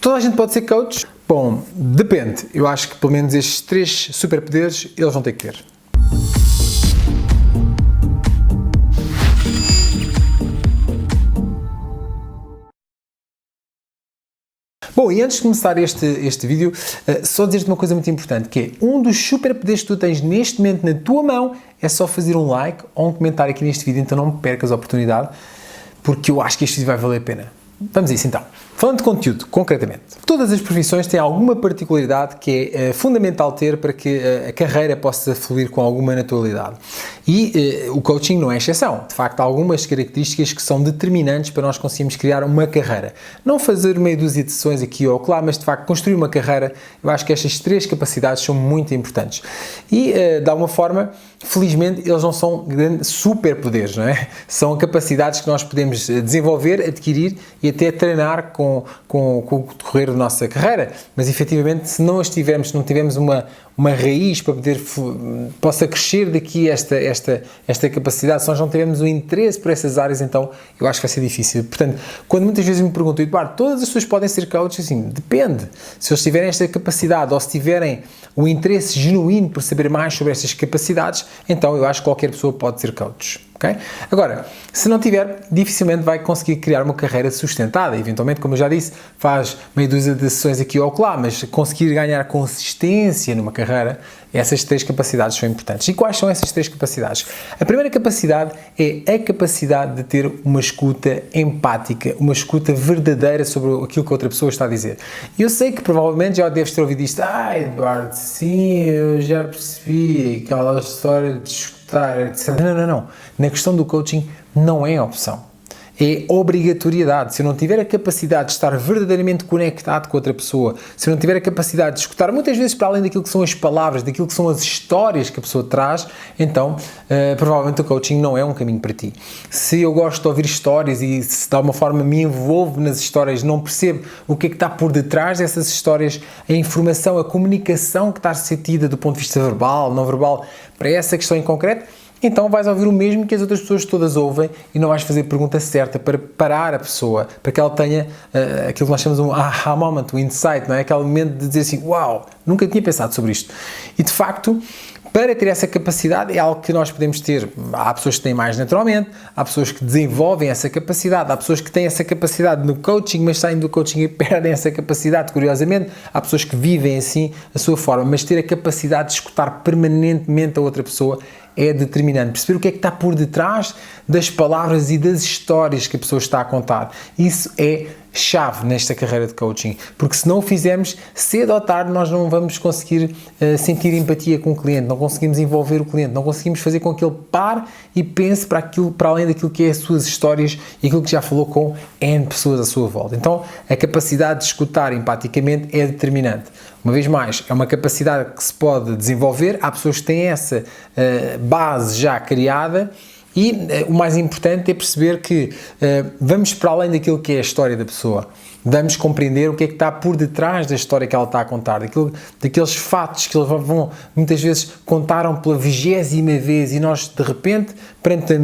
Toda a gente pode ser coach? Bom, depende. Eu acho que pelo menos estes 3 superpoderes eles vão ter que ter. Bom, e antes de começar este vídeo, só dizer-te uma coisa muito importante, que é um dos superpoderes que tu tens neste momento na tua mão é só fazer um like ou um comentário aqui neste vídeo, então não percas a oportunidade, porque eu acho que este vídeo vai valer a pena. Vamos a isso então. Falando de conteúdo, concretamente. Todas as profissões têm alguma particularidade que é fundamental ter para que a carreira possa fluir com alguma naturalidade. E o coaching não é exceção. De facto, há algumas características que são determinantes para nós conseguirmos criar uma carreira. Não fazer meia dúzia de sessões aqui ou lá, mas de facto construir uma carreira, eu acho que estas 3 capacidades são muito importantes. E, de alguma forma, felizmente, eles não são grandes superpoderes, não é? São capacidades que nós podemos desenvolver, adquirir e até treinar com o decorrer da nossa carreira, mas efetivamente se não tivermos uma raiz para possa crescer daqui esta capacidade, se nós não tivermos o interesse por essas áreas, então eu acho que vai ser difícil. Portanto, quando muitas vezes me perguntam, Eduardo, todas as pessoas podem ser coaches? Assim, depende. Se eles tiverem esta capacidade ou se tiverem o interesse genuíno por saber mais sobre estas capacidades, então eu acho que qualquer pessoa pode ser coach. Okay? Agora, se não tiver, dificilmente vai conseguir criar uma carreira sustentada. Eventualmente, como eu já disse, faz meia dúzia de sessões aqui ou lá, mas conseguir ganhar consistência numa carreira, essas 3 capacidades são importantes. E quais são essas 3 capacidades? A primeira capacidade é a capacidade de ter uma escuta empática, uma escuta verdadeira sobre aquilo que outra pessoa está a dizer. E eu sei que provavelmente já deves ter ouvido isto. Eduardo, sim, eu já percebi aquela história de escutar, etc. Não. Na questão do coaching não é opção. É obrigatoriedade. Se eu não tiver a capacidade de estar verdadeiramente conectado com outra pessoa, se eu não tiver a capacidade de escutar muitas vezes para além daquilo que são as palavras, daquilo que são as histórias que a pessoa traz, então provavelmente o coaching não é um caminho para ti. Se eu gosto de ouvir histórias e se de alguma forma me envolvo nas histórias, não percebo o que é que está por detrás dessas histórias, a informação, a comunicação que está a ser tida do ponto de vista verbal, não verbal, para essa questão em concreto, então vais ouvir o mesmo que as outras pessoas todas ouvem e não vais fazer a pergunta certa para parar a pessoa, para que ela tenha aquilo que nós chamamos um aha moment, um insight, não é? Aquele momento de dizer assim, uau, nunca tinha pensado sobre isto. E de facto, para ter essa capacidade é algo que nós podemos ter. Há pessoas que têm mais naturalmente, há pessoas que desenvolvem essa capacidade, há pessoas que têm essa capacidade no coaching, mas saem do coaching e perdem essa capacidade, curiosamente. Há pessoas que vivem assim a sua forma, mas ter a capacidade de escutar permanentemente a outra pessoa é determinante. Perceber o que é que está por detrás das palavras e das histórias que a pessoa está a contar. Isso é chave nesta carreira de coaching, porque se não o fizermos, cedo ou tarde nós não vamos conseguir sentir empatia com o cliente, não conseguimos envolver o cliente, não conseguimos fazer com que ele pare e pense para além daquilo que é as suas histórias e aquilo que já falou com N pessoas à sua volta. Então, a capacidade de escutar empaticamente é determinante. Uma vez mais, é uma capacidade que se pode desenvolver, há pessoas que têm essa base já criada. E o mais importante é perceber que vamos para além daquilo que é a história da pessoa, vamos compreender o que é que está por detrás da história que ela está a contar, daqueles fatos que eles muitas vezes contaram pela 20ª vez e nós de repente, perante a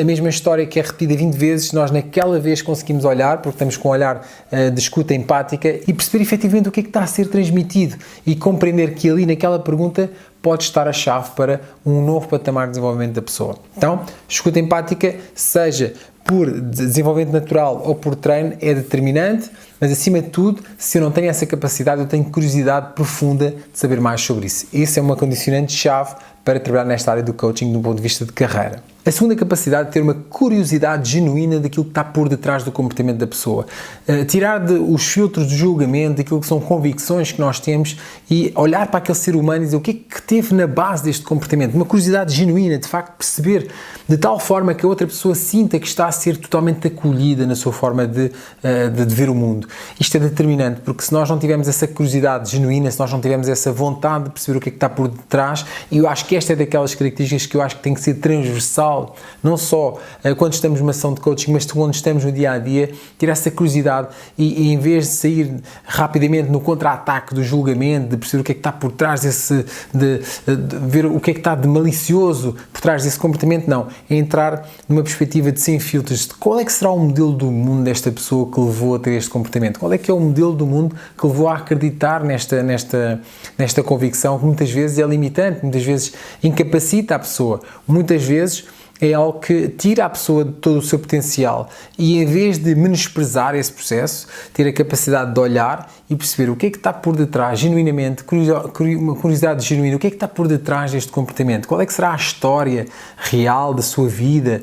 mesma história que é repetida 20 vezes, nós naquela vez conseguimos olhar, porque estamos com um olhar de escuta empática e perceber efetivamente o que é que está a ser transmitido e compreender que ali naquela pergunta pode estar a chave para um novo patamar de desenvolvimento da pessoa. Então, escuta empática, seja por desenvolvimento natural ou por treino, é determinante, mas acima de tudo, se eu não tenho essa capacidade, eu tenho curiosidade profunda de saber mais sobre isso. Essa é uma condicionante-chave para trabalhar nesta área do coaching do ponto de vista de carreira. A segunda capacidade é ter uma curiosidade genuína daquilo que está por detrás do comportamento da pessoa. Tirar os filtros de julgamento, daquilo que são convicções que nós temos e olhar para aquele ser humano e dizer o que é que teve na base deste comportamento. Uma curiosidade genuína, de facto, perceber de tal forma que a outra pessoa sinta que está a ser totalmente acolhida na sua forma de ver o mundo. Isto é determinante, porque se nós não tivermos essa curiosidade genuína, se nós não tivermos essa vontade de perceber o que é que está por detrás, e eu acho que esta é daquelas características que eu acho que tem que ser transversal, não só quando estamos numa sessão de coaching, mas quando estamos no dia-a-dia, ter essa curiosidade e em vez de sair rapidamente no contra-ataque do julgamento, de perceber o que é que está por trás de ver o que é que está de malicioso por trás desse comportamento, não. É entrar numa perspectiva de sem filtros, de qual é que será o modelo do mundo desta pessoa que levou a ter este comportamento comportamento? Qual é que é o modelo do mundo que levou a acreditar nesta convicção que muitas vezes é limitante, muitas vezes incapacita a pessoa, muitas vezes é algo que tira a pessoa de todo o seu potencial e, em vez de menosprezar esse processo, ter a capacidade de olhar e perceber o que é que está por detrás, genuinamente, uma curiosidade genuína, o que é que está por detrás deste comportamento, qual é que será a história real da sua vida,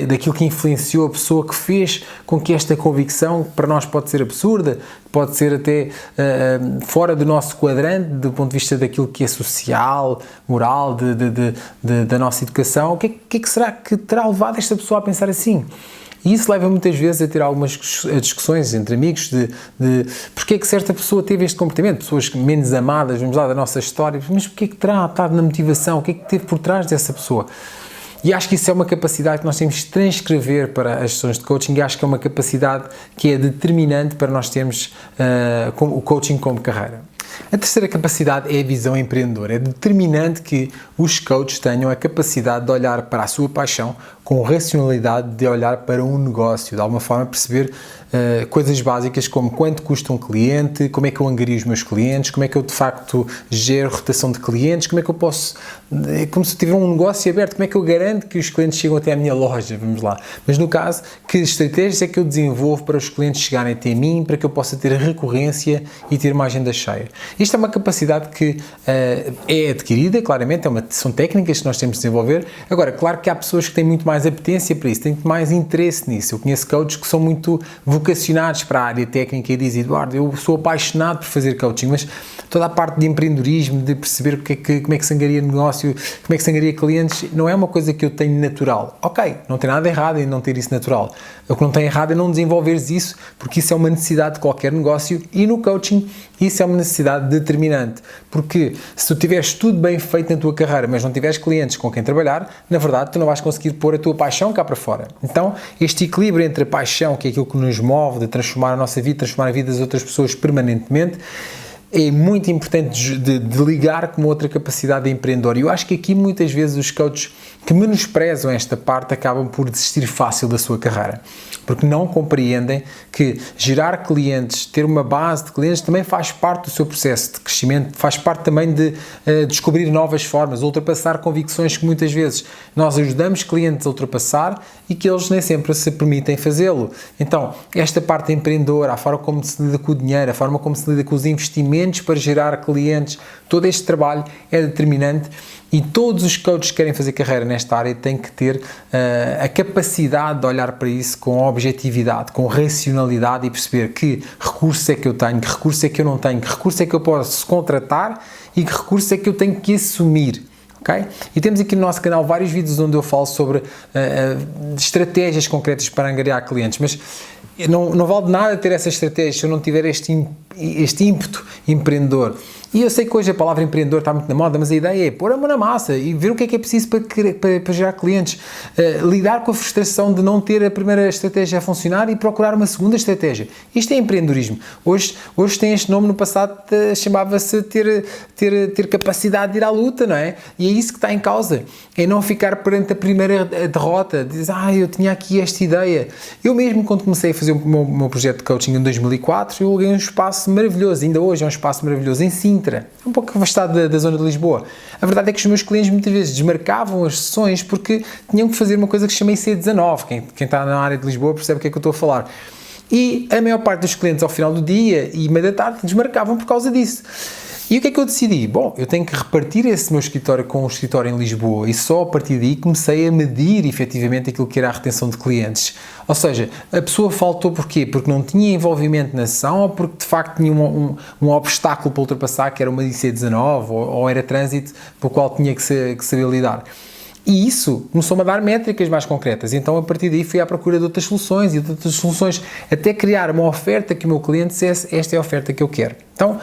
daquilo que influenciou a pessoa, que fez com que esta convicção, que para nós pode ser absurda, pode ser até fora do nosso quadrante, do ponto de vista daquilo que é social, moral, da nossa educação, o que é que será que terá levado esta pessoa a pensar assim? E isso leva muitas vezes a ter algumas discussões entre amigos de porque é que certa pessoa teve este comportamento, pessoas menos amadas, vamos lá, da nossa história, mas porque é que terá estado na motivação, o que é que teve por trás dessa pessoa? E acho que isso é uma capacidade que nós temos de transcrever para as sessões de coaching e acho que é uma capacidade que é determinante para nós termos o coaching como carreira. A terceira capacidade é a visão empreendedora. É determinante que os coaches tenham a capacidade de olhar para a sua paixão com racionalidade, de olhar para um negócio, de alguma forma perceber coisas básicas como quanto custa um cliente, como é que eu angario os meus clientes, como é que eu de facto gero rotação de clientes, como é que eu posso, é como se eu tiver um negócio aberto, como é que eu garanto que os clientes chegam até à minha loja, vamos lá. Mas no caso, que estratégias é que eu desenvolvo para os clientes chegarem até mim, para que eu possa ter recorrência e ter uma agenda cheia. Isto é uma capacidade que é adquirida, claramente, são técnicas que nós temos de desenvolver. Agora, claro que há pessoas que têm muito mais apetência para isso, têm muito mais interesse nisso. Eu conheço coaches que são muito vocacionados para a área técnica e dizem: Eduardo, eu sou apaixonado por fazer coaching, mas toda a parte de empreendedorismo, de perceber como é que se angaria negócio, como é que se angaria clientes, não é uma coisa que eu tenho natural. Ok, não tem nada errado em não ter isso natural. O que não tem errado é não desenvolveres isso, porque isso é uma necessidade de qualquer negócio e no coaching isso é uma necessidade determinante, porque se tu tiveres tudo bem feito na tua carreira, mas não tiveres clientes com quem trabalhar, na verdade tu não vais conseguir pôr a tua paixão cá para fora. Então, este equilíbrio entre a paixão, que é aquilo que nos move, de transformar a nossa vida, transformar a vida das outras pessoas permanentemente, é muito importante de ligar com outra capacidade de empreendedor. E eu acho que aqui muitas vezes os coaches que menosprezam esta parte acabam por desistir fácil da sua carreira, porque não compreendem que gerar clientes, ter uma base de clientes também faz parte do seu processo de crescimento, faz parte também de descobrir novas formas, ultrapassar convicções que muitas vezes nós ajudamos clientes a ultrapassar e que eles nem sempre se permitem fazê-lo. Então, esta parte empreendedora, a forma como se lida com o dinheiro, a forma como se lida com os investimentos para gerar clientes, todo este trabalho é determinante e todos os coaches que querem fazer carreira nesta área têm que ter a capacidade de olhar para isso com objetividade, com racionalidade e perceber que recursos é que eu tenho, que recursos é que eu não tenho, que recursos é que eu posso contratar e que recursos é que eu tenho que assumir. Okay? E temos aqui no nosso canal vários vídeos onde eu falo sobre estratégias concretas para angariar clientes, mas não vale nada ter essa estratégia se eu não tiver este ímpeto empreendedor. E eu sei que hoje a palavra empreendedor está muito na moda, mas a ideia é pôr a mão na massa e ver o que é preciso para gerar clientes, lidar com a frustração de não ter a primeira estratégia a funcionar e procurar uma segunda estratégia. Isto é empreendedorismo. Hoje tem este nome, no passado chamava-se ter capacidade de ir à luta, não é? E é isso que está em causa, é não ficar perante a primeira derrota, dizer, eu tinha aqui esta ideia. Eu mesmo, quando comecei a fazer o meu projeto de coaching em 2004, eu aluguei um espaço maravilhoso, ainda hoje é um espaço maravilhoso, em Sintra, um pouco afastado da zona de Lisboa. A verdade é que os meus clientes muitas vezes desmarcavam as sessões porque tinham que fazer uma coisa que se chama IC19, quem está na área de Lisboa percebe o que é que eu estou a falar. E a maior parte dos clientes ao final do dia e meia da tarde desmarcavam por causa disso. E o que é que eu decidi? Bom, eu tenho que repartir esse meu escritório com o escritório em Lisboa e só a partir daí comecei a medir efetivamente aquilo que era a retenção de clientes. Ou seja, a pessoa faltou porquê? Porque não tinha envolvimento na sessão ou porque de facto tinha um obstáculo para ultrapassar, que era uma IC19 ou era trânsito pelo qual tinha que saber lidar. E isso começou-me a dar métricas mais concretas. Então, a partir daí, fui à procura de outras soluções e de outras soluções, até criar uma oferta que o meu cliente dissesse, esta é a oferta que eu quero. Então,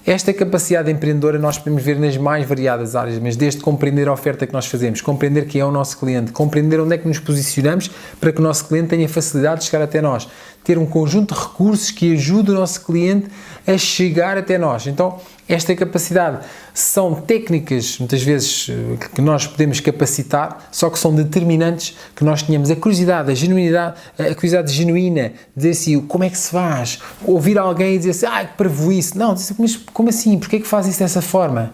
esta capacidade empreendedora nós podemos ver nas mais variadas áreas, mas desde compreender a oferta que nós fazemos, compreender quem é o nosso cliente, compreender onde é que nos posicionamos para que o nosso cliente tenha facilidade de chegar até nós, ter um conjunto de recursos que ajude o nosso cliente a chegar até nós. Então, esta capacidade são técnicas, muitas vezes, que nós podemos capacitar, só que são determinantes que nós tenhamos a curiosidade, a genuinidade, a curiosidade genuína de dizer assim, como é que se faz? Ouvir alguém e dizer assim, que parvoíce. Não, mas como assim? Porquê é que faz isso dessa forma?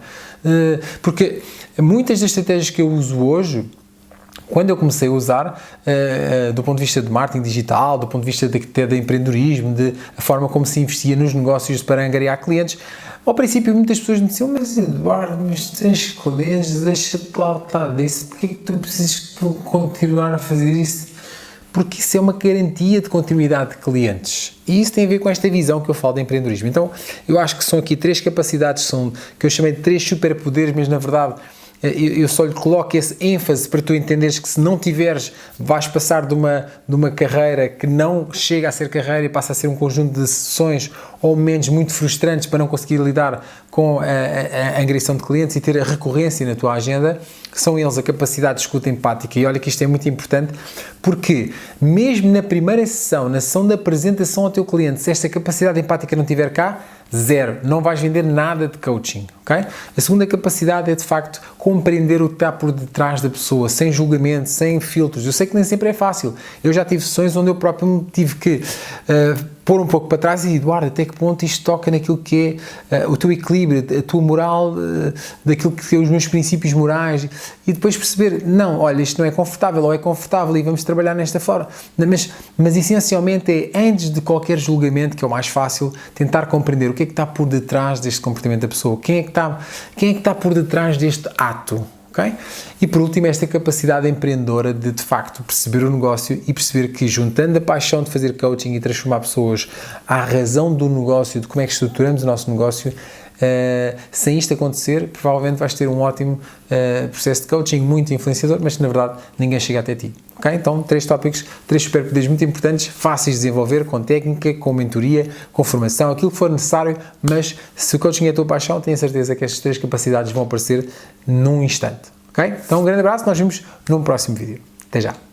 Porque muitas das estratégias que eu uso hoje, quando eu comecei a usar, do ponto de vista de marketing digital, do ponto de vista de empreendedorismo, de a forma como se investia nos negócios para angariar clientes, ao princípio muitas pessoas me diziam, mas Eduardo, mas tens clientes, deixa-te lá estar disso, porquê é que tu precisas continuar a fazer isso? Porque isso é uma garantia de continuidade de clientes. E isso tem a ver com esta visão que eu falo de empreendedorismo. Então, eu acho que são aqui 3 capacidades, que eu chamei de 3 superpoderes, mas na verdade eu só lhe coloco esse ênfase para tu entenderes que se não tiveres, vais passar de uma carreira que não chega a ser carreira e passa a ser um conjunto de sessões ou momentos muito frustrantes para não conseguir lidar com a angariação de clientes e ter a recorrência na tua agenda. São eles a capacidade de escuta empática. E olha que isto é muito importante, porque mesmo na primeira sessão, na sessão de apresentação ao teu cliente, se esta capacidade empática não estiver cá, zero, não vais vender nada de coaching, ok? A segunda capacidade é, de facto, compreender o que está por detrás da pessoa, sem julgamento, sem filtros. Eu sei que nem sempre é fácil. Eu já tive sessões onde eu próprio me tive que pôr um pouco para trás e, Eduardo, até que ponto isto toca naquilo que é o teu equilíbrio, a tua moral, daquilo que é os meus princípios morais, e depois perceber, não, olha, isto não é confortável, ou é confortável e vamos trabalhar nesta forma. Mas essencialmente é, antes de qualquer julgamento, que é o mais fácil, tentar compreender o que é que está por detrás deste comportamento da pessoa, quem é que está por detrás deste ato. Okay? E por último, esta capacidade empreendedora de facto perceber o negócio e perceber que, juntando a paixão de fazer coaching e transformar pessoas à razão do negócio, de como é que estruturamos o nosso negócio, sem isto acontecer, provavelmente vais ter um ótimo processo de coaching, muito influenciador, mas que na verdade ninguém chega até ti. Okay? Então, 3 tópicos, 3 superpoderes muito importantes, fáceis de desenvolver, com técnica, com mentoria, com formação, aquilo que for necessário, mas se o coaching é a tua paixão, tenho certeza que estas 3 capacidades vão aparecer num instante. Okay? Então, um grande abraço, nós vemos num próximo vídeo. Até já!